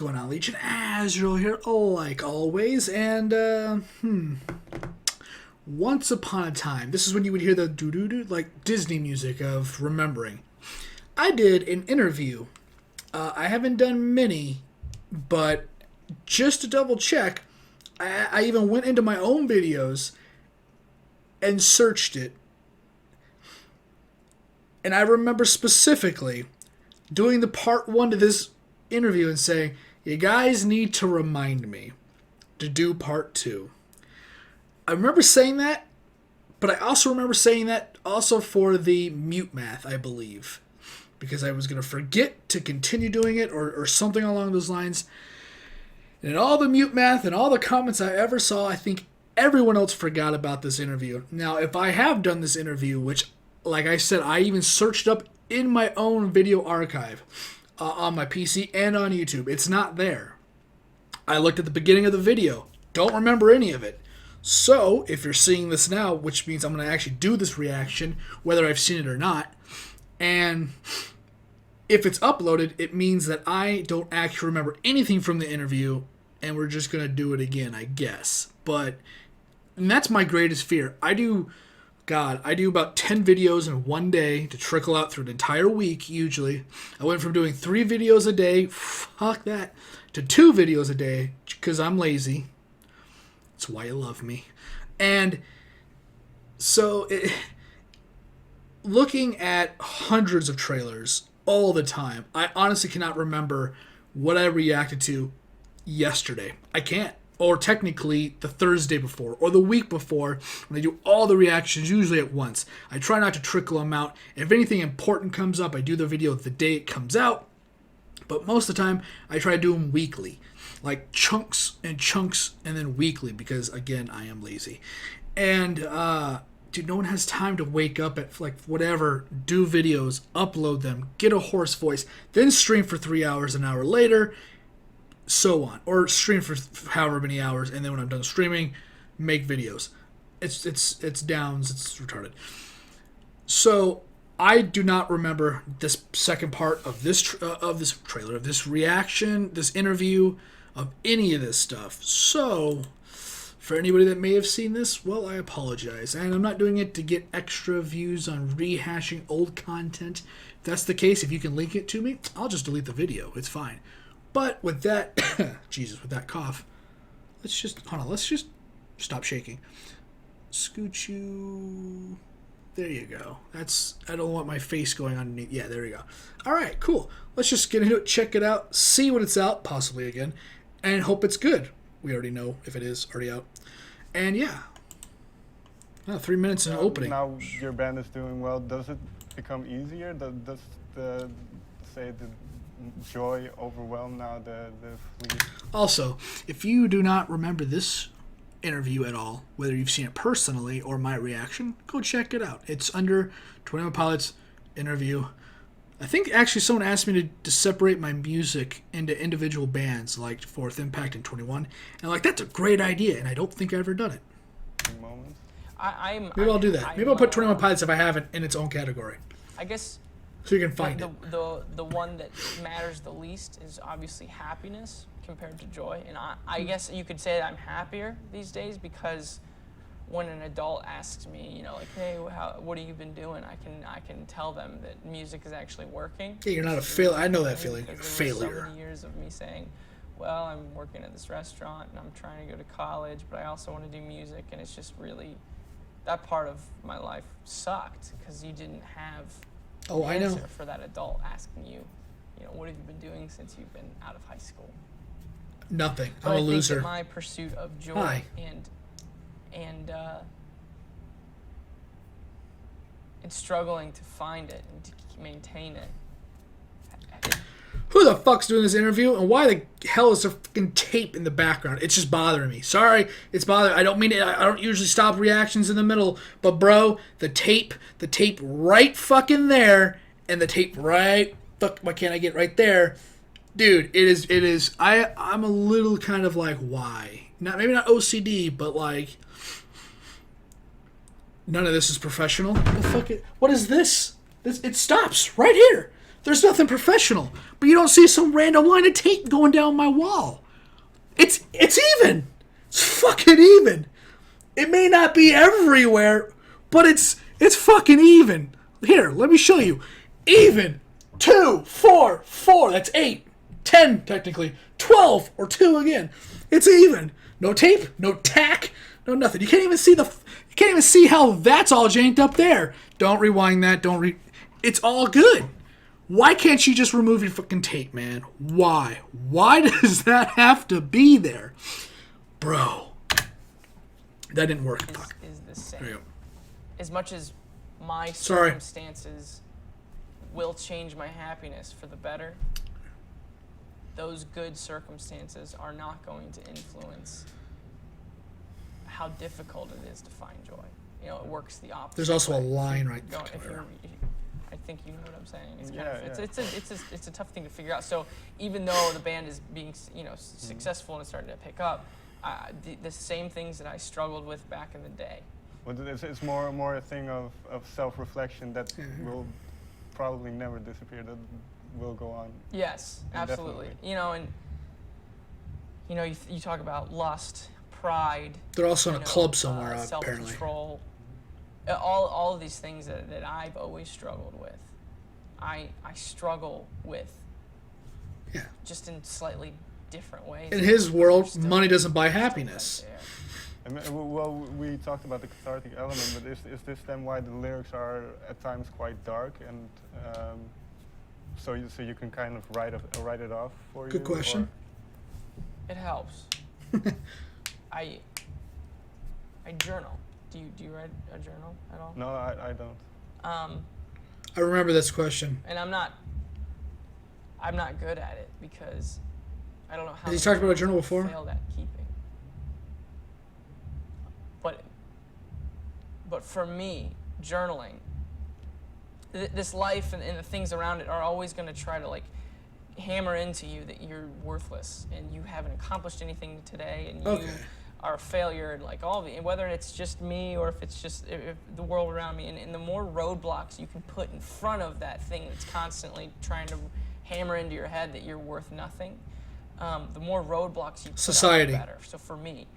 Going on, Legion? Azrael here, like always, and, once upon a time, this is when you would hear the doo-doo-doo, like Disney music of remembering. I did an interview. I haven't done many, but just to double check, I even went into my own videos and searched it. And I remember specifically doing the part one to this interview and saying, you guys need to remind me to do part two. I remember saying that, but I also remember saying that also for the mute math, I believe. Because I was going to forget to continue doing it or something along those lines. And in all the mute math and all the comments I ever saw, I think everyone else forgot about this interview. Now, if I have done this interview, which, like I said, I even searched up in my own video archive on my PC and on YouTube. It's not there. I looked at the beginning of the video. Don't remember any of it. So, if you're seeing this now, which means I'm going to actually do this reaction, whether I've seen it or not, and if it's uploaded, it means that I don't actually remember anything from the interview, and we're just going to do it again, I guess. And that's my greatest fear. I do about 10 videos in one day to trickle out through an entire week, usually. I went from doing 3 videos a day, fuck that, to 2 videos a day, because I'm lazy. That's why you love me. And so, looking at hundreds of trailers all the time, I honestly cannot remember what I reacted to yesterday. I can't. Or technically the Thursday before, or the week before, when I do all the reactions, usually at once. I try not to trickle them out. If anything important comes up, I do the video the day it comes out. But most of the time, I try to do them weekly. Like chunks, and then weekly, because, again, I am lazy. And, dude, no one has time to wake up at, like, whatever, do videos, upload them, get a hoarse voice, then stream for 3 hours an hour later, so on, or stream for however many hours, and then when I'm done streaming, make videos. It's downs, it's retarded. So I do not remember this second part of this trailer, of this reaction, this interview, of any of this stuff. So for anybody that may have seen this, well, I apologize, and I'm not doing it to get extra views on rehashing old content. If that's the case, if you can link it to me, I'll just delete the video. It's fine. But with that, Jesus, with that cough, let's just stop shaking. Scoot you. There you go. I don't want my face going underneath. Yeah, there you go. All right, cool. Let's just get into it, check it out, see when it's out, possibly again, and hope it's good. We already know if it is already out. And yeah. 3 minutes in opening. Now your band is doing well. Does it become easier? Does the joy overwhelm now the fleet? Also, if you do not remember this interview at all, whether you've seen it personally or my reaction, go check it out. It's under 21 Pilots interview. I think actually someone asked me to separate my music into individual bands, like Fourth Impact and 21, and like that's a great idea, and I don't think I've ever done it. Moments. Maybe I'll do that. Maybe I'll put 21 Pilots if I haven't in its own category. I guess so you can find it. The one that matters the least is obviously happiness compared to joy. And I guess you could say that I'm happier these days because when an adult asks me, like, hey, what have you been doing? I can tell them that music is actually working. Yeah, you're not a failure. I know that feeling. Failure. So many years of me saying, well, I'm working at this restaurant and I'm trying to go to college, but I also want to do music. And it's just really, that part of my life sucked because you didn't have I know. For that adult asking you, what have you been doing since you've been out of high school? Nothing. But I'm a I think loser. that my pursuit of joy Hi. and struggling to find it and to maintain it. Who the fuck's doing this interview, and why the hell is there fucking tape in the background? It's just bothering me. Sorry, it's bothering. I don't mean it. I don't usually stop reactions in the middle, but bro, the tape right fucking there, and the tape right fuck. Why can't I get right there, dude? It is. I'm a little kind of like, why? Maybe not OCD, but like, none of this is professional. What is this? It stops right here. There's nothing professional. But you don't see some random line of tape going down my wall. It's even. It's fucking even. It may not be everywhere, but it's fucking even. Here, let me show you. Even. 2, 4, 4. That's 8. 10, technically. 12, or 2 again. It's even. No tape, no tack, no nothing. You can't even see how that's all janked up there. Don't rewind that. It's all good. Why can't you just remove your fucking tape, man? Why? Why does that have to be there? Bro. That didn't work. Is the same. There you go. As much as my Sorry. circumstances will change my happiness for the better, those good circumstances are not going to influence how difficult it is to find joy. You know, it works the opposite. There's also a way. line right No, there. I think you know what I'm saying. It's Yeah, kind of, yeah. it's a tough thing to figure out. So even though the band is being successful and it's starting to pick up, the same things that I struggled with back in the day. Well, it's more a thing of self-reflection that will probably never disappear. That will go on. Yes, absolutely. Indefinitely. You know, and you talk about lust, pride. They're also in a club somewhere, apparently. Self-control. All of these things that I've always struggled with. I struggle with. Yeah. Just in slightly different ways. In his world, Still- money doesn't buy still happiness. right there. I mean, well, we talked about the cathartic element, but is this then why the lyrics are at times quite dark, and so you can kind of write it off for you? Good question. It helps. I journal. Do you write a journal at all? No, I don't. I remember this question. And I'm not good at it because I don't know how. Has he talked about a journal many before? Failed at keeping. But for me, journaling, this life and the things around it are always going to try to like hammer into you that you're worthless and you haven't accomplished anything today and you are a failure, and like all of it, whether it's just me or if it's just if the world around me, and the more roadblocks you can put in front of that thing that's constantly trying to hammer into your head that you're worth nothing, the more roadblocks you put Society. up, the better. So for me,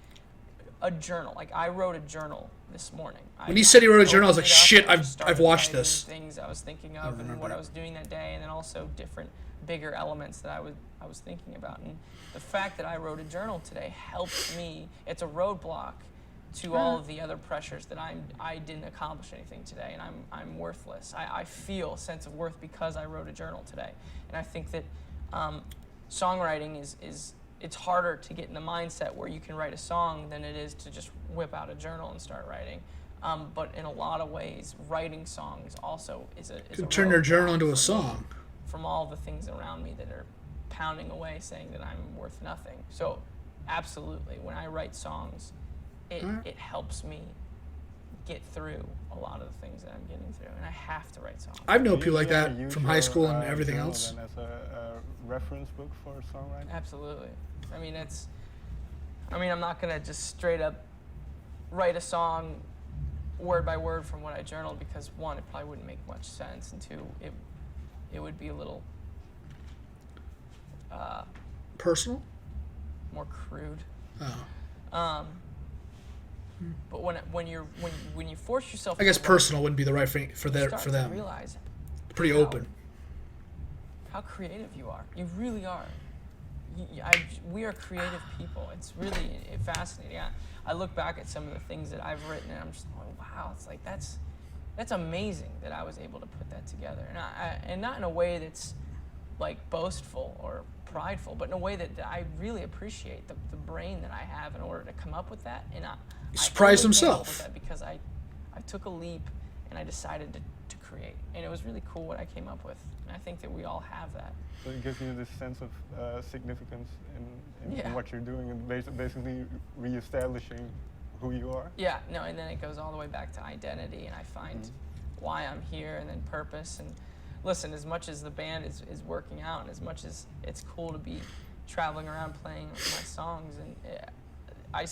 a journal, like I wrote a journal this morning. When he said he wrote a journal, I was like, opened it up shit, and just I've started watched writing this. Things I was thinking of and what I was doing that day, and then also different, bigger elements that I was thinking about. And the fact that I wrote a journal today helped me. It's a roadblock to all of the other pressures that I didn't accomplish anything today, and I'm worthless. I feel a sense of worth because I wrote a journal today, and I think that songwriting is it's harder to get in the mindset where you can write a song than it is to just whip out a journal and start writing. But in a lot of ways, writing songs also is a You can turn your journal into a roadblock song. from all the things around me that are pounding away saying that I'm worth nothing. So absolutely, when I write songs, it helps me get through a lot of the things that I'm getting through, and I have to write songs. I've known people like Do you that use from high your, school and everything journal else. then as a reference book for songwriting? Absolutely. I mean, I'm not gonna just straight up write a song word by word from what I journaled, because one, it probably wouldn't make much sense, and two, it would be a little Personal? more crude. Oh. But when you force yourself, I guess to write, personal wouldn't be the right thing for you start to them. realize Pretty how- open. how creative you are. You really are. We are creative people. It's really fascinating. I look back at some of the things that I've written, and I'm just like, wow, it's like that's amazing that I was able to put that together, and not in a way that's like boastful or prideful, but in a way that I really appreciate the brain that I have in order to come up with that. And He surprised I only came up himself. with that because I took a leap and I decided to create, and it was really cool what I came up with. And I think that we all have that. So it gives you this sense of significance in Yeah. what you're doing, and basically reestablishing who you are. Yeah, no, and then it goes all the way back to identity, and I find why I'm here, and then purpose. And listen, as much as the band is working out, and as much as it's cool to be traveling around playing my songs, and it's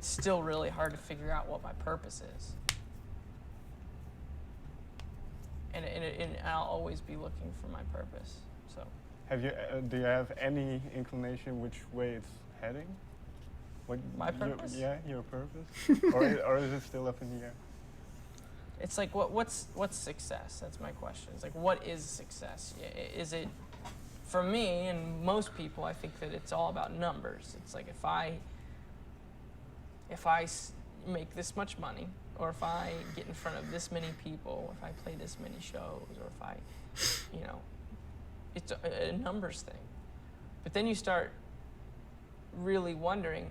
still really hard to figure out what my purpose is. and I'll always be looking for my purpose. So Do you have any inclination which way it's heading? What My purpose? Your purpose, or is it still up in the air? it's like what's success? That's my question. It's like, what is success? Is it, for me and most people, I think that it's all about numbers. It's like if I make this much money, or if I get in front of this many people, or if I play this many shows, or if I, it's a numbers thing. But then you start really wondering,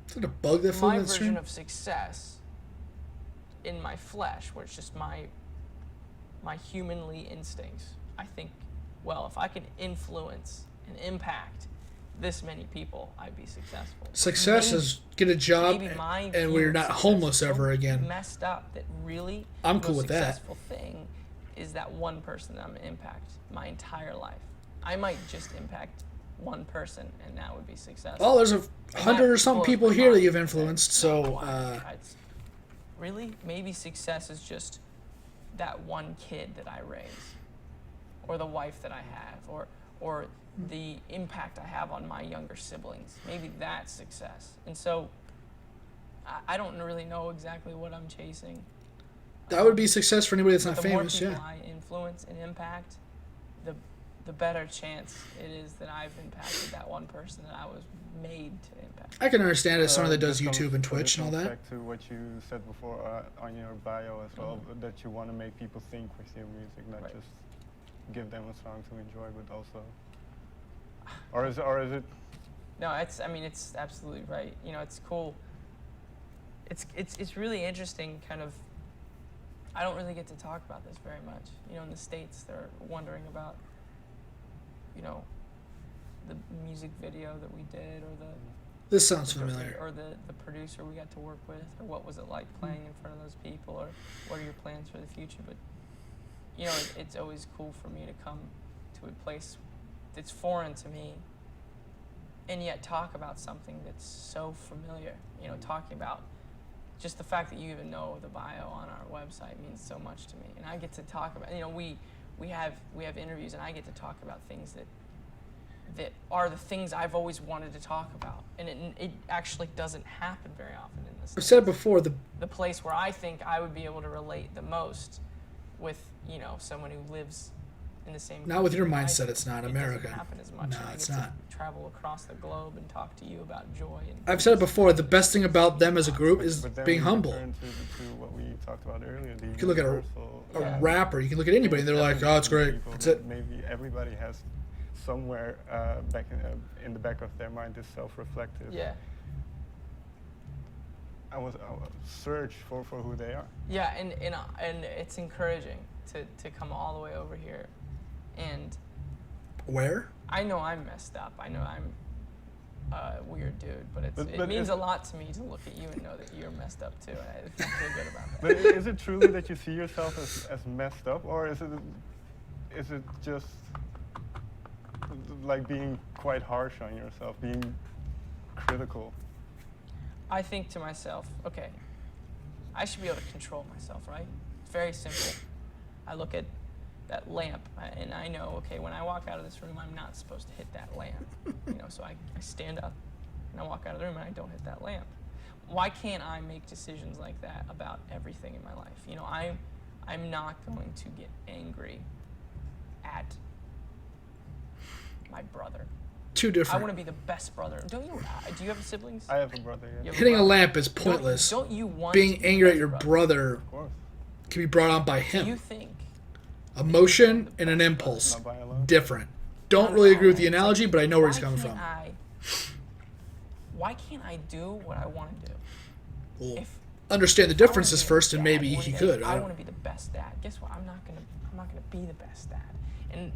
Is it a bug that flew my in the version stream? of success in my flesh, where it's just my humanly instincts. I think, well, if I can influence and impact this many people, I'd be successful. Success is get a job Maybe my and view we're of not success homeless is so ever again. Messed up that really I'm the cool most with that. successful thing is that one person that I'm gonna impact my entire life. I might just impact one person, and that would be successful. Well, there's a And 100 or that some blows people my here that mind. you've influenced, so Really, maybe success is just that one kid that I raise, or the wife that I have, or the impact I have on my younger siblings. Maybe that's success. And so I don't really know exactly what I'm chasing. that would be success for anybody that's But not the more famous, people yeah. I influence and impact, the better chance it is that I've impacted that one person that I was made to impact. I can understand it as someone that does This YouTube and comes- Twitch this and all comes that. Back to what you said before on your bio as well, that you want to make people think with your music, not Right. just give them a song to enjoy, but also, or is it? No, it's absolutely right. It's cool. It's really interesting, kind of. I don't really get to talk about this very much. In the States, they're wondering about, the music video that we did, or This sounds familiar. or the producer we got to work with, or what was it like playing in front of those people, or what are your plans for the future. But it's always cool for me to come to a place that's foreign to me, and yet talk about something that's so familiar. Talking about just the fact that you even know the bio on our website means so much to me, and I get to talk about. We have interviews, and I get to talk about things that are the things I've always wanted to talk about, and it actually doesn't happen very often in this. I've said it before, the place where I think I would be able to relate the most with someone who lives in the same. Not with your country. mindset, it's not It America. doesn't happen as much. No, and I it's get not. To travel across the globe and talk to you about joy. And I've said it before, the best thing about them as a group is But then being we humble. return to what we talked about earlier. You can look at a Yeah. rapper, you can look at anybody and they're like, oh, it's great. That's it. Maybe everybody has somewhere back in the back of their mind is self-reflective. Yeah. I was search for who they are. Yeah, and it's encouraging to come all the way over here, and Where? I know I'm messed up. I know I'm a weird dude, but But it means a lot to me to look at you and know that you're messed up too. And I feel good about that. But is it truly that you see yourself as messed up, or is it just like being quite harsh on yourself, being critical? I think to myself, okay, I should be able to control myself, right? It's very simple. I look at that lamp, and I know, okay, when I walk out of this room, I'm not supposed to hit that lamp. So I stand up, and I walk out of the room, and I don't hit that lamp. Why can't I make decisions like that about everything in my life? I'm not going to get angry at my brother. Too I different. want to be the best brother. Don't you? Do you have siblings? I have a brother. Yeah. You have Hitting a brother? lamp is pointless. Don't you want Being to be angry the at your best brother Of course, can be brought on by Do you him. think? Emotion and an impulse. not by alone. Different. Don't really agree with the analogy, but I know where he's coming from. Why can't I do what I want to do? Well, If understand the I wanna differences be a first, and dad maybe one he day, could. I want to be the best dad. Guess what? I'm not gonna be the best dad, and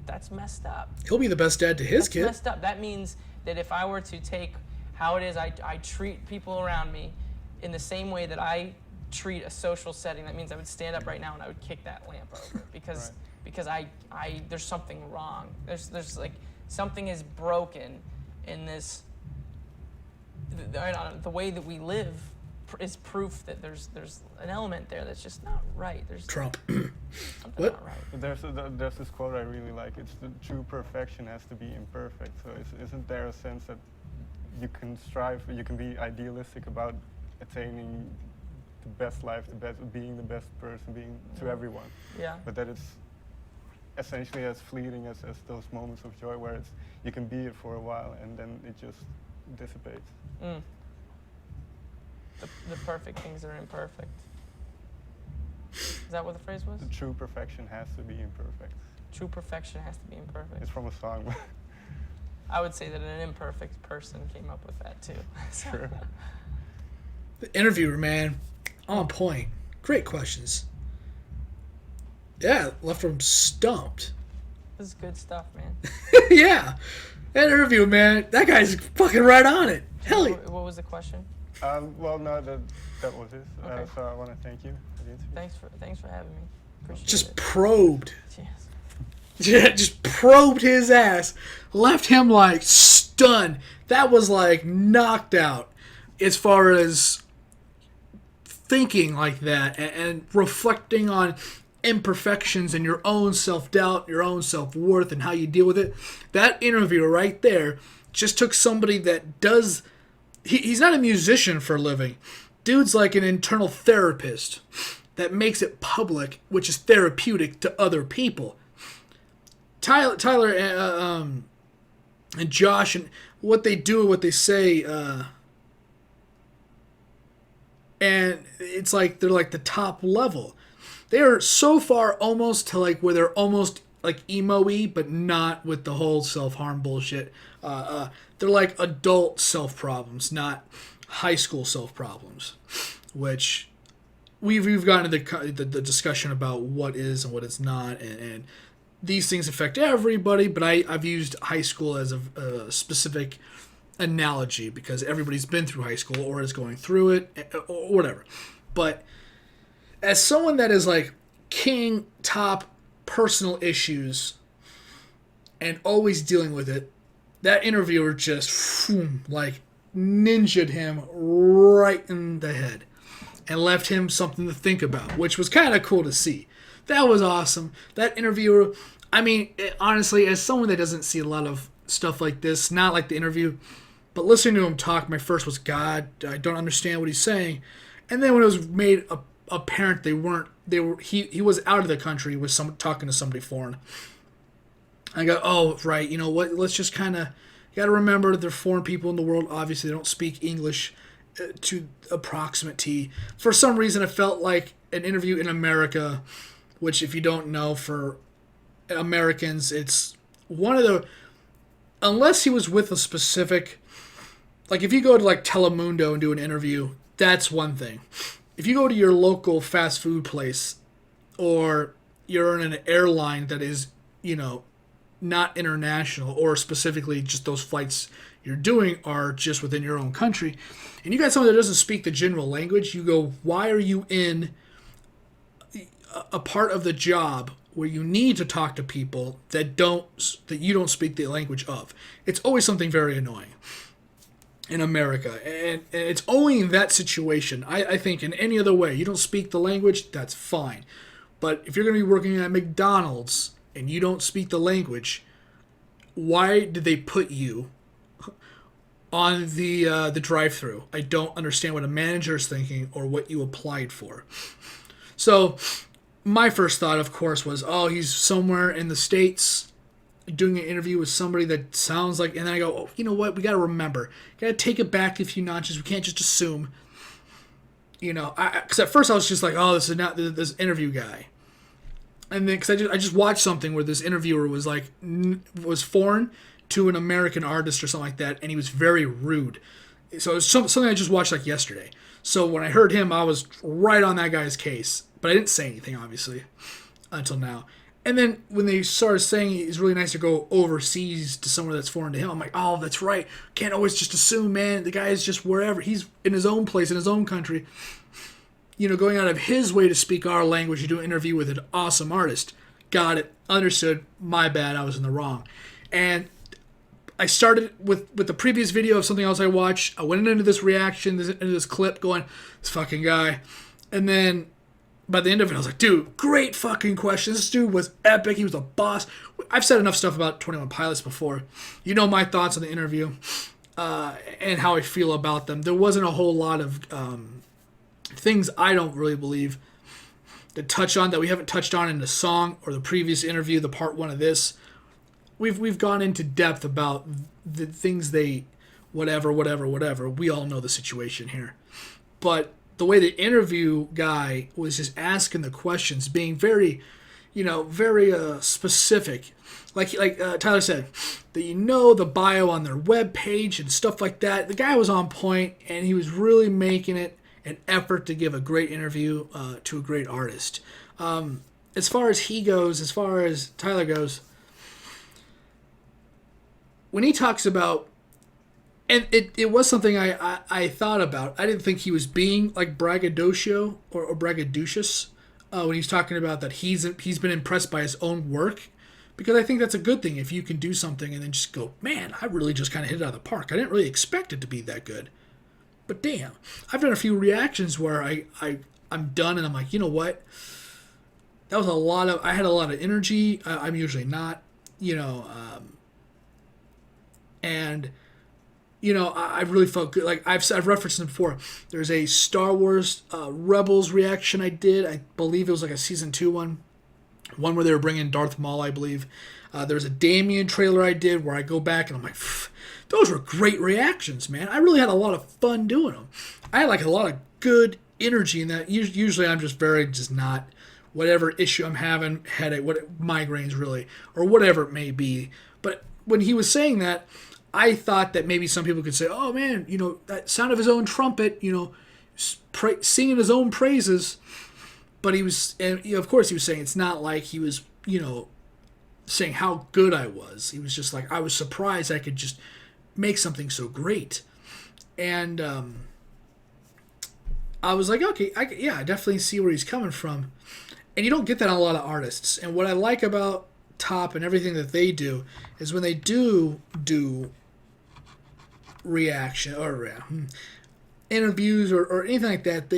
that's messed up. He'll be the best dad to his That's kid. messed up. That means that if I were to take how it is I treat people around me in the same way that I treat a social setting, that means I would stand up right now and I would kick that lamp over because Right. because I there's something wrong. There's like something is broken in this the way that we live is proof that there's an element there that's just not right. There's Trump. something What? not right. But there's this quote I really like. It's the true perfection has to be imperfect. So isn't there a sense that you can strive, you can be idealistic about attaining the best life, being the best person, being to everyone, Yeah. but that it's essentially as fleeting as those moments of joy where you can be it for a while and then it just dissipates. Mm. The perfect things are imperfect. Is that what the phrase was? The true perfection has to be imperfect. True perfection has to be imperfect. It's from a song. I would say that an imperfect person came up with that too. Sure. The interviewer, man, on point. Great questions. Yeah, left him stumped. This is good stuff, man. Yeah. That interview, man, that guy's fucking right on it. Hell yeah. What was the question? Well, no, that was it. Okay. So I want to thank you for the interview. Thanks for having me. Appreciate Just it. probed. Yes. Yeah, just probed his ass. Left him like stunned. That was like knocked out as far as thinking like that and reflecting on imperfections and your own self-doubt, your own self-worth, and how you deal with it. That interview right there just took somebody that does... He's not a musician for a living. Dude's like an internal therapist that makes it public, which is therapeutic to other people. Tyler and Josh and what they do, what they say, and it's like they're like the top level. They are so far almost to like where they're almost like emo-y, but not with the whole self-harm bullshit. They're like adult self-problems, not high school self-problems, which we've gotten to the discussion about what is and what is not, and these things affect everybody, but I've used high school as a specific analogy because everybody's been through high school or is going through it or whatever. But as someone that is like king top personal issues and always dealing with it, that interviewer just like ninja'd him right in the head and left him something to think about, which was kind of cool to see. That was awesome. That interviewer, I mean, honestly, as someone that doesn't see a lot of stuff like this, not like the interview, but listening to him talk, my first was, God, I don't understand what he's saying. And then when it was made apparent he was out of the country, was talking to somebody foreign. I go, oh, right, you know what, let's just kind of, you got to remember they're foreign people in the world. Obviously, they don't speak English to approximate T. For some reason, it felt like an interview in America, which if you don't know, for Americans, it's one of the, unless he was with a specific, like if you go to like Telemundo and do an interview, that's one thing. If you go to your local fast food place or you're in an airline that is, you know, not international, or specifically just those flights you're doing are just within your own country, and you got someone that doesn't speak the general language, you go, why are you in a part of the job where you need to talk to people that you don't speak the language of? It's always something very annoying in America, and it's only in that situation. I think in any other way, you don't speak the language, that's fine. But if you're going to be working at McDonald's and you don't speak the language, why did they put you on the drive-thru? I don't understand what a manager is thinking or what you applied for. So my first thought, of course, was, oh, he's somewhere in the States doing an interview with somebody that sounds like, and then I go, oh, you know what, we got to remember, got to take it back a few notches. We can't just assume, you know, because at first I was just like, oh, this is not this interview guy. And then, because I just watched something where this interviewer was like, was foreign to an American artist or something like that, and he was very rude. So it was something I just watched like yesterday. So when I heard him, I was right on that guy's case. But I didn't say anything, obviously, until now. And then when they started saying it's really nice to go overseas to somewhere that's foreign to him, I'm like, oh, that's right. Can't always just assume, man. The guy is just wherever. He's in his own place, in his own country. You know, going out of his way to speak our language to do an interview with an awesome artist. Got it. Understood. My bad. I was in the wrong. And I started with the previous video of something else I watched. I went into this reaction, into this clip, going, this fucking guy. And then by the end of it, I was like, dude, great fucking question. This dude was epic. He was a boss. I've said enough stuff about 21 Pilots before. You know my thoughts on the interview and how I feel about them. There wasn't a whole lot of things I don't really believe to touch on that we haven't touched on in the song or the previous interview, the part one of this. We've gone into depth about the things they, whatever. We all know the situation here. But the way the interview guy was just asking the questions, being very, very specific. Like Tyler said, that the bio on their web page and stuff like that. The guy was on point, and he was really making it an effort to give a great interview to a great artist. As far as he goes, as far as Tyler goes, when he talks about, and it was something I thought about. I didn't think he was being like braggadocio or braggadocious when he's talking about that he's been impressed by his own work, because I think that's a good thing if you can do something and then just go, man, I really just kind of hit it out of the park. I didn't really expect it to be that good, but damn, I've done a few reactions where I'm done and I'm like, you know what? That was I had a lot of energy. I'm usually not, and I really felt good. Like I've referenced them before. There's a Star Wars Rebels reaction I did. I believe it was like a season 2 one where they were bringing Darth Maul, I believe. There's a Damien trailer I did where I go back and I'm like, those were great reactions, man. I really had a lot of fun doing them. I had like a lot of good energy in that. Usually I'm just not whatever issue I'm having, headache, migraines really, or whatever it may be. But when he was saying that, I thought that maybe some people could say, oh man, that sound of his own trumpet, singing his own praises. But he was, and of course he was saying it's not like he was, saying how good I was. He was just like, I was surprised I could just make something so great. And I was like, okay, I definitely see where he's coming from. And you don't get that on a lot of artists. And what I like about Top and everything that they do is when they do reaction or interviews or anything like that,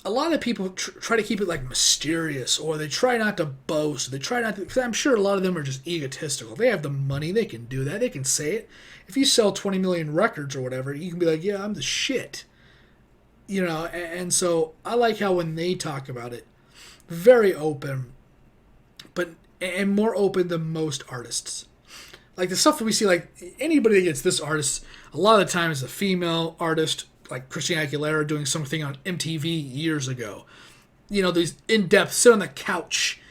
a lot of people try to keep it like mysterious, or they try not to boast. They try not to, because I'm sure a lot of them are just egotistical. They have the money, they can do that, they can say it. If you sell 20 million records or whatever, you can be like, yeah, I'm the shit. And so I like how when they talk about it, very open, and more open than most artists. Like the stuff that we see, like anybody that gets this artist, a lot of the time is a female artist, like Christina Aguilera doing something on MTV years ago. These in-depth, sit on the couch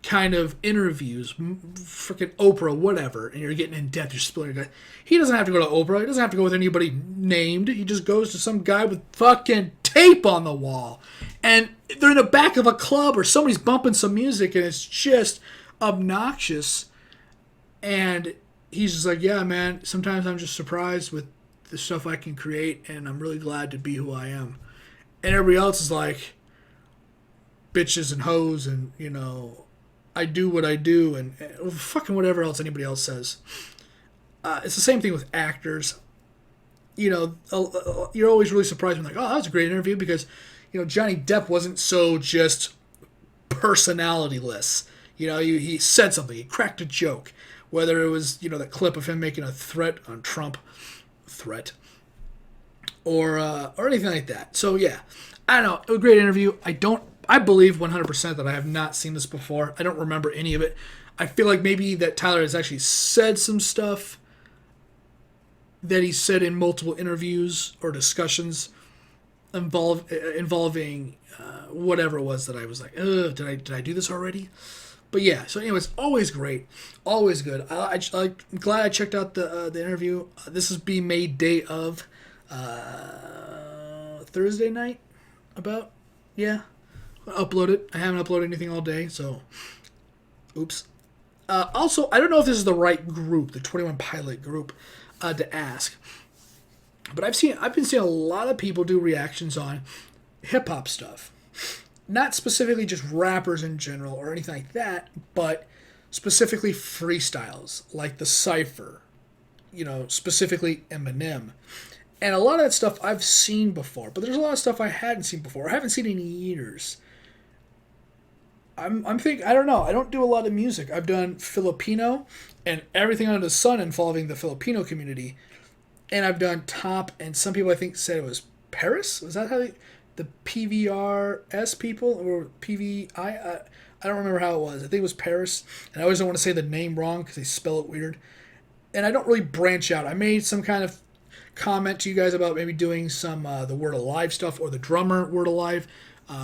kind of interviews, freaking Oprah, whatever, and you're getting in-depth, you're spilling your guy. He doesn't have to go to Oprah. He doesn't have to go with anybody named. He just goes to some guy with fucking tape on the wall. And they're in the back of a club or somebody's bumping some music and it's just obnoxious. And he's just like, yeah, man, sometimes I'm just surprised with the stuff I can create, and I'm really glad to be who I am. And everybody else is like, bitches and hoes, and, I do what I do, and fucking whatever else anybody else says. It's the same thing with actors. You're always really surprised when like, oh, that was a great interview, because, Johnny Depp wasn't so just personality-less. He said something, he cracked a joke. Whether it was, that clip of him making a threat on Trump, or anything like that. So yeah, I don't know, a great interview. I believe 100% that I have not seen this before. I don't remember any of it. I feel like maybe that Tyler has actually said some stuff that he said in multiple interviews or discussions involving whatever it was that I was like, did I do this already? But yeah, so anyways, always great, always good. I'm glad I checked out the interview. This is being made day of Thursday night, about, yeah. I'll upload it. I haven't uploaded anything all day, so oops. Also, I don't know if this is the right group, the 21 Pilot group, to ask. But I've been seeing a lot of people do reactions on hip hop stuff. Not specifically just rappers in general or anything like that, but specifically freestyles, like the Cypher, specifically Eminem. And a lot of that stuff I've seen before, but there's a lot of stuff I hadn't seen before. I haven't seen in years. I'm thinking, I don't know. I don't do a lot of music. I've done Filipino and everything under the sun involving the Filipino community. And I've done top, and some people I think said it was Paris. Was that how the PVRS people or PVI? I don't remember how it was. I think it was Paris. And I always don't want to say the name wrong because they spell it weird. And I don't really branch out. I made some kind of comment to you guys about maybe doing some the Word Alive stuff or the drummer Word Alive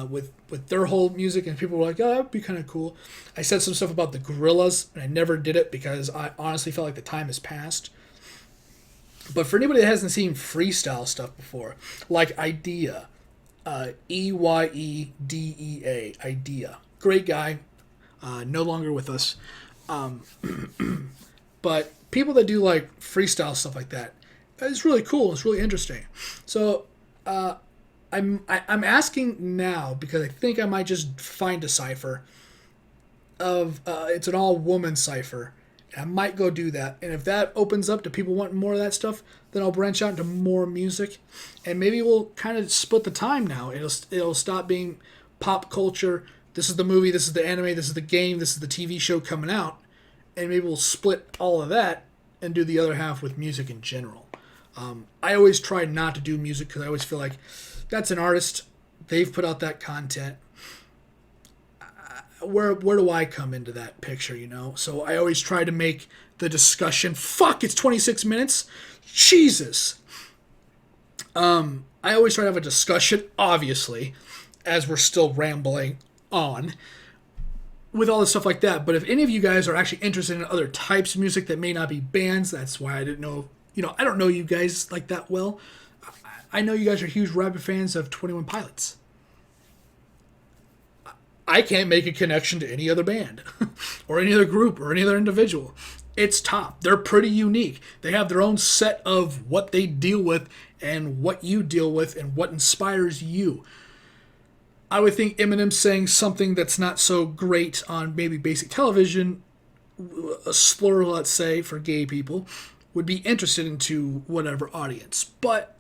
with their whole music, and people were like, oh, that would be kind of cool. I said some stuff about the Gorillas, and I never did it because I honestly felt like the time has passed. But for anybody that hasn't seen freestyle stuff before, like Idea, Eyedea, Idea, great guy, no longer with us. But people that do like freestyle stuff like that, it's really cool. It's really interesting. So I'm asking now because I think I might just find a cipher of it's an all woman cipher. I might go do that, and if that opens up to people wanting more of that stuff, then I'll branch out into more music, and maybe we'll kind of split the time now. It'll stop being pop culture. This is the movie, this is the anime, this is the game, this is the TV show coming out, and maybe we'll split all of that and do the other half with music in general. I always try not to do music because I always feel like that's an artist. They've put out that content. Where do I come into that picture, So I always try to make the discussion. Fuck, it's 26 minutes. Jesus. I always try to have a discussion, obviously, as we're still rambling on with all this stuff like that. But if any of you guys are actually interested in other types of music that may not be bands, that's why I didn't know. I don't know you guys like that well. I know you guys are huge rapid fans of 21 Pilots. I can't make a connection to any other band or any other group or any other individual. It's top. They're pretty unique. They have their own set of what they deal with and what you deal with and what inspires you. I would think Eminem saying something that's not so great on maybe basic television, a slur, let's say, for gay people, would be interested into whatever audience. But,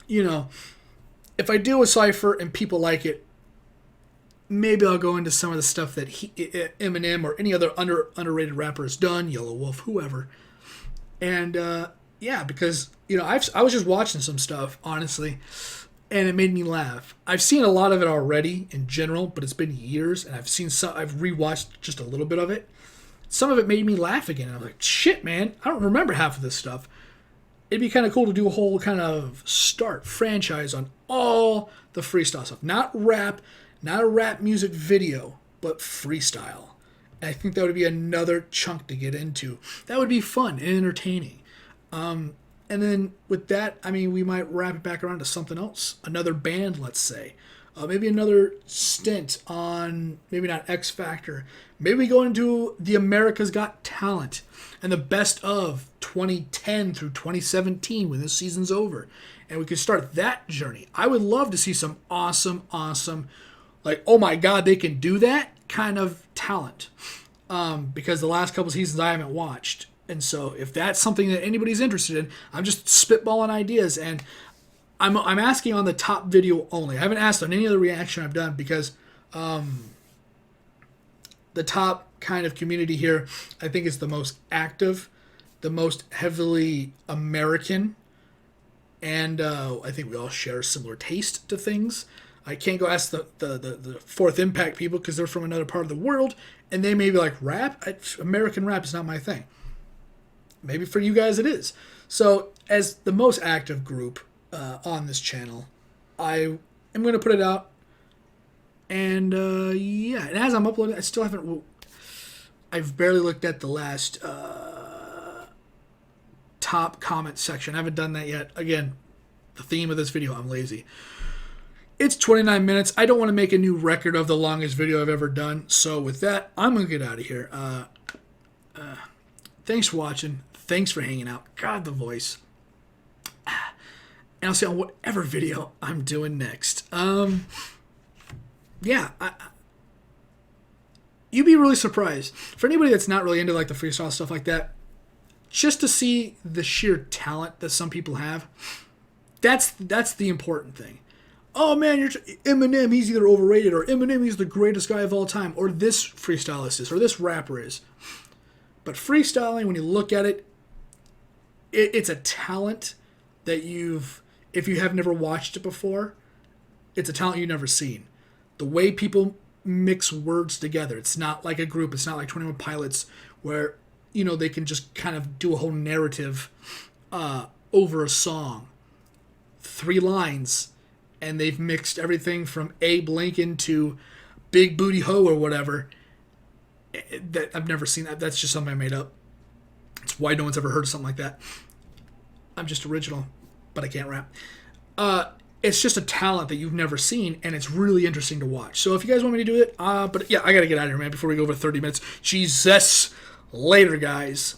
if I do a cipher and people like it, maybe I'll go into some of the stuff that Eminem or any other underrated rapper has done, Yellow Wolf, whoever. And, because, I was just watching some stuff, honestly, and it made me laugh. I've seen a lot of it already in general, but it's been years, and I've rewatched just a little bit of it. Some of it made me laugh again, and I was like, shit, man, I don't remember half of this stuff. It'd be kind of cool to do a whole kind of franchise on all the freestyle stuff. Not rap, not a rap music video, but freestyle. And I think that would be another chunk to get into. That would be fun and entertaining. And then with that, we might wrap it back around to something else. Another band, let's say. Maybe another stint on, maybe not X Factor. Maybe we go into the America's Got Talent and the best of 2010 through 2017 when this season's over. And we could start that journey. I would love to see some awesome, like, oh my God, they can do that kind of talent. Because the last couple seasons I haven't watched. And so if that's something that anybody's interested in, I'm just spitballing ideas. And I'm asking on the top video only. I haven't asked on any other reaction I've done because the top kind of community here, I think, is the most active, the most heavily American, and I think we all share a similar taste to things. I can't go ask the Fourth Impact people because they're from another part of the world, and they may be like, rap? American rap is not my thing. Maybe for you guys it is. So as the most active group on this channel, I am going to put it out. And and as I'm uploading, I still haven't. I've barely looked at the last top comment section. I haven't done that yet. Again, the theme of this video, I'm lazy. It's 29 minutes. I don't want to make a new record of the longest video I've ever done. So with that, I'm going to get out of here. Thanks for watching. Thanks for hanging out. God, the voice. And I'll see you on whatever video I'm doing next. You'd be really surprised. For anybody that's not really into like the freestyle stuff like that, just to see the sheer talent that some people have. That's the important thing. Oh man, Eminem, he's either overrated, or Eminem, he's the greatest guy of all time, or this freestylist is, or this rapper is. But freestyling, when you look at it, it's a talent that if you have never watched it before, it's a talent you've never seen. The way people mix words together, it's not like a group, it's not like 21 Pilots, where, they can just kind of do a whole narrative over a song. 3 lines, and they've mixed everything from Abe Lincoln to Big Booty Ho or whatever. That I've never seen that. That's just something I made up. It's why no one's ever heard of something like that. I'm just original, but I can't rap. It's just a talent that you've never seen, and it's really interesting to watch. So if you guys want me to do it, but yeah, I gotta get out of here, man, before we go over 30 minutes. Jesus. Later, guys.